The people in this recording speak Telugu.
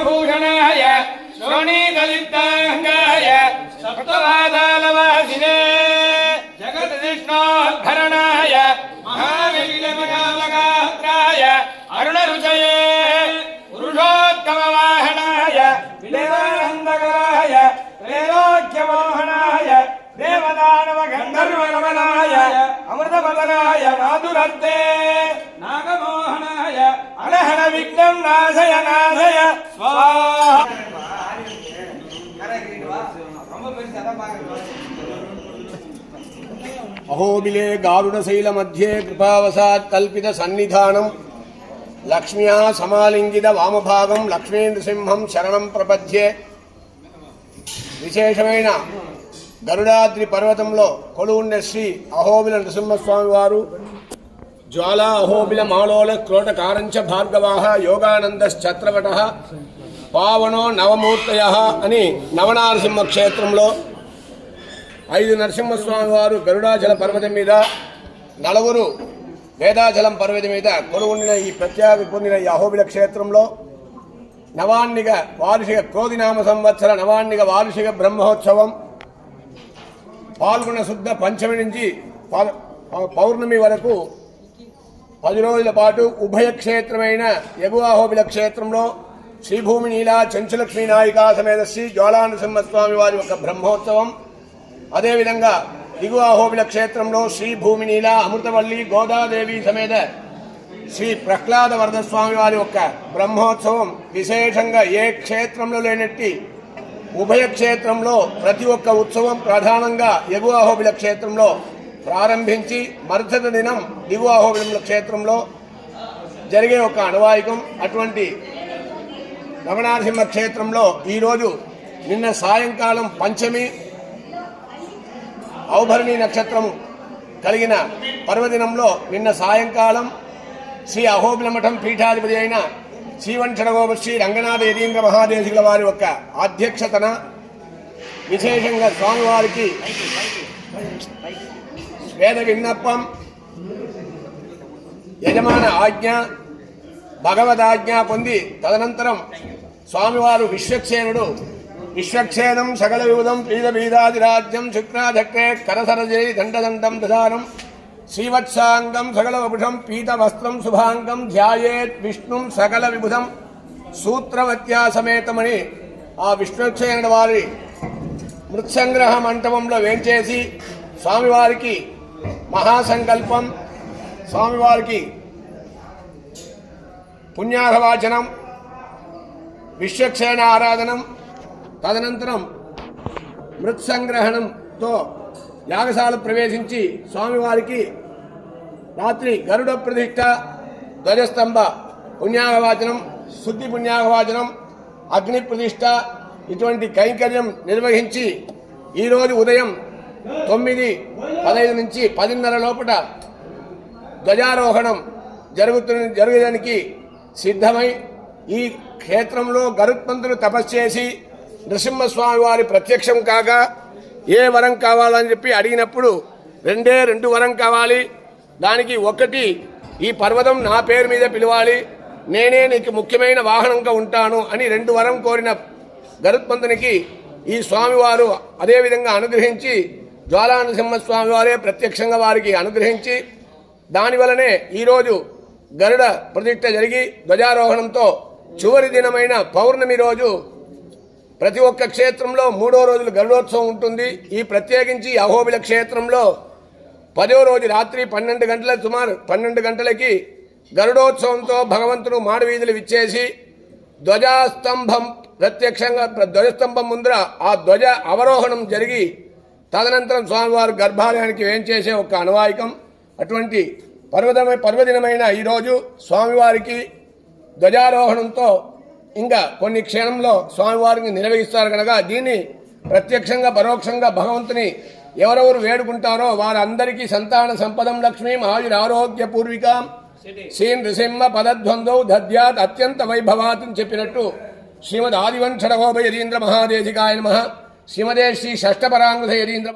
भूषणाय श्रोणीदलिताङ्गाय सप्तवादालवासिने जगद्विष्णोद्धरणाय महावीर्यमकामगात्राय अरुणरुचये पुरुषोत्तमवाहनाय विदेवानन्दकराय त्रैलोक्यमोहनाय देवदानवगन्धर्वरमणाय अमृतमदनाय माधुरत्ते नागमोहनाय अनहन विघ्नं नाशय नाशय स्वाहा। अहोबिले गारुडशैल मध्ये कृपावसात् कल्पित सन्निधानं लक्ष्म्या समालिंगित वामभागं लक्ष्मी नृसिंहं शरणं प्रपद्ये। विशेषమైన గరుడాద్రి పర్వతంలో కొలువున్న శ్రీ అహోబిల నృసింహస్వామి వారు జ్వాలా అహోబిల మాలోల క్రోటకారంచ భార్గవాః యోగానందశ్ఛత్రవటః పావనో నవమూర్తయః అని నవనారసింహ క్షేత్రంలో 5 నరసింహస్వామి వారు గరుడాచల పర్వతం మీద, నలుగురు వేదాచలం పర్వతం మీద కొలువున్న ఈ ప్రత్యేక పొందిన ఈ అహోబిల క్షేత్రంలో నవాన్నిగ వార్షిక క్రోధినామ సంవత్సర నవాన్నిగ వార్షిక బ్రహ్మోత్సవం పాల్గొన శుద్ధ పంచమి నుంచి పౌర్ణమి వరకు 10 రోజుల పాటు ఉభయ క్షేత్రమైన ఎగువ అహోబిల క్షేత్రంలో శ్రీభూమి నీలా చెంచులక్ష్మీ నాయికా సమేత శ్రీ జ్వాలా నృసింహస్వామి వారి యొక్క బ్రహ్మోత్సవం, అదేవిధంగా దిగువ అహోబిల క్షేత్రంలో శ్రీ భూమి నీలా అమృతవల్లి గోదాదేవి సమేత శ్రీ ప్రహ్లాద వరద స్వామి వారి యొక్క బ్రహ్మోత్సవం విశేషంగా ఏ క్షేత్రంలో లేనట్టి ఉభయ క్షేత్రంలో ప్రతి ఒక్క ఉత్సవం ప్రధానంగా ఎగువ అహోబిల క్షేత్రంలో ప్రారంభించి మరుసటి దినం దిగువ అహోబిల క్షేత్రంలో జరిగే ఒక అనువాయికం. అటువంటి నవనారసింహ క్షేత్రంలో ఈరోజు నిన్న సాయంకాలం పంచమి ఔభరణి నక్షత్రం కలిగిన పర్వదినంలో నిన్న సాయంకాలం శ్రీ అహోబిల మఠం పీఠాధిపతి అయిన శ్రీవంశడగోప శ్రీ రంగనాథ యతీంద్ర మహాదేశికుల వారి యొక్క అధ్యక్షతన విశేషంగా స్వామివారికి వేద విన్నప్పం, యజమాన ఆజ్ఞ, భగవదాజ్ఞ పొంది తదనంతరం స్వామివారు విశ్వక్సేనుడు విశ్వక్షేదం సకల విబుధం పీద బీదాదిరాజ్యం శుక్రాధక్రే కరసరజై దండదండం దదానం శ్రీవత్సాంగం సకల వపుషం పీతవస్త్రం శుభాంగం ధ్యాయేత్ విష్ణుం సకల విబుధం సూత్రవత్యాసమేతమని ఆ విష్ణుక్షేణుడు వారి మృత్సంగ్రహ మంటపంలో వేంచేసి స్వామివారికి మహాసంకల్పం, స్వామివారికి పుణ్యాహవాచనం, విశ్వక్షేణ ఆరాధనం, తదనంతరం మృత్సంగ్రహణంతో యాగశాల ప్రవేశించి స్వామివారికి రాత్రి గరుడ ప్రతిష్ఠ, ధ్వజస్తంభ పుణ్యాహవాచనం, శుద్ధి పుణ్యాహవాచనం, అగ్ని ప్రతిష్ఠ ఇటువంటి కైంకర్యం నిర్వహించి ఈరోజు ఉదయం 9:15 నుంచి 10:30 లోపల ధ్వజారోహణం జరగడానికి సిద్ధమై ఈ క్షేత్రంలో గరుత్మంతుడు తపస్సు చేసి నృసింహస్వామి వారి ప్రత్యక్షం కాగా ఏ వరం కావాలని చెప్పి అడిగినప్పుడు 2 వరం కావాలి, దానికి ఒకటి ఈ పర్వతం నా పేరు మీద పిలవాలి, నేనే నీకు ముఖ్యమైన వాహనంగా ఉంటాను అని 2 వరం కోరిన గరుత్మంతునికి ఈ స్వామివారు అదేవిధంగా అనుగ్రహించి జ్వాలా నృసింహస్వామి వారే ప్రత్యక్షంగా వారికి అనుగ్రహించి దానివలనే ఈరోజు గరుడ ప్రతిష్ఠ జరిగి ధ్వజారోహణంతో చివరి దినమైన పౌర్ణమి రోజు ప్రతి ఒక్క క్షేత్రంలో 3వ రోజులు గరుడోత్సవం ఉంటుంది. ఈ ప్రత్యేకించి అహోబిల క్షేత్రంలో 10వ రోజు రాత్రి 12 గంటల సుమారు 12 గంటలకి గరుడోత్సవంతో భగవంతుడు మాడవీధులు విచ్చేసి ధ్వజస్తంభం ప్రత్యక్షంగా ధ్వజస్తంభం ముందర ఆ ధ్వజ అవరోహణం జరిగి తదనంతరం స్వామివారు గర్భాలయానికి వేంచేసే ఒక అనువాయికం. అటువంటి పర్వదినమైన ఈరోజు స్వామివారికి ధ్వజారోహణంతో ఇంకా కొన్ని క్షణంలో స్వామివారిని నిర్వహిస్తారు కనుక దీన్ని ప్రత్యక్షంగా పరోక్షంగా భగవంతుని ఎవరెవరు వేడుకుంటారో వారందరికీ సంతాన సంపదం లక్ష్మీం ఆయురారోగ్య పూర్వికాం శ్రీ నృసింహ పదద్వంద్వౌ దద్యాత్ అత్యంత వైభవాత్ అని చెప్పినట్టు శ్రీమద్ ఆదివంశడగోప యతీంద్ర మహాదేశికాయ నమః. శ్రీమదే శ్రీ షష్టపరాంగుధ యతీంద్ర